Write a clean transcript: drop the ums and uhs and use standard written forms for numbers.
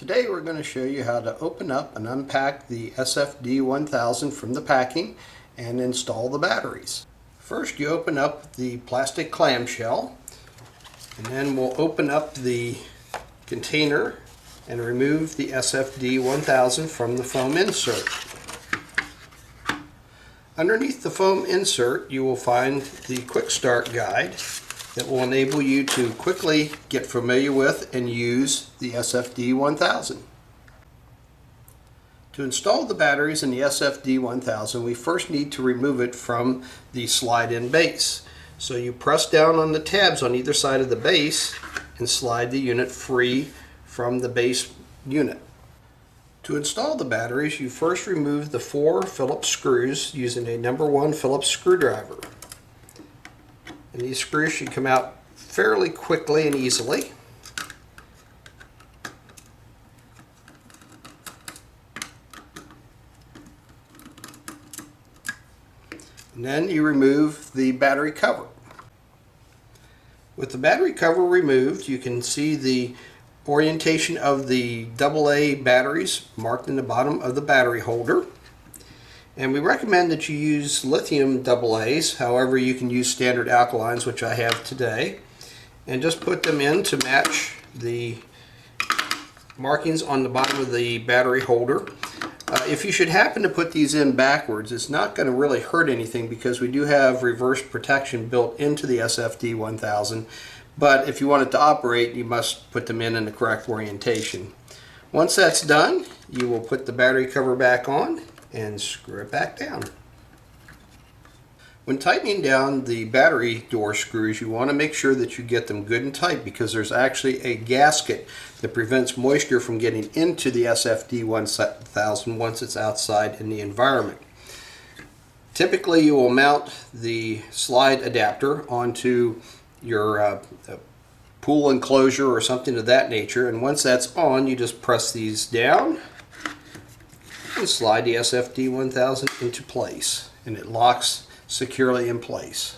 Today we're going to show you how to open up and unpack the SFD-1000 from the packing and install the batteries. First you open up the plastic clamshell, and then we'll open up the container and remove the SFD-1000 from the foam insert. Underneath the foam insert you will find the quick start guide that will enable you to quickly get familiar with and use the SFD-1000. To install the batteries in the SFD-1000, we first need to remove it from the slide-in base. So you press down on the tabs on either side of the base and slide the unit free from the base unit. To install the batteries, you first remove the 4 Phillips screws using a number 1 Phillips screwdriver. And these screws should come out fairly quickly and easily. And then you remove the battery cover. With the battery cover removed, you can see the orientation of the AA batteries marked in the bottom of the battery holder. And we recommend that you use lithium AA's, however you can use standard alkalines, which I have today, and just put them in to match the markings on the bottom of the battery holder. If you should happen to put these in backwards, it's not going to really hurt anything because we do have reverse protection built into the SFD-1000, but if you want it to operate, you must put them in the correct orientation. Once that's done, you will put the battery cover back on and screw it back down. When tightening down the battery door screws, you want to make sure that you get them good and tight because there's actually a gasket that prevents moisture from getting into the SFD-1000 once it's outside in the environment. Typically you will mount the slide adapter onto your pool enclosure or something of that nature, and once that's on you just press these down and slide the SFD-1000 into place, and it locks securely in place.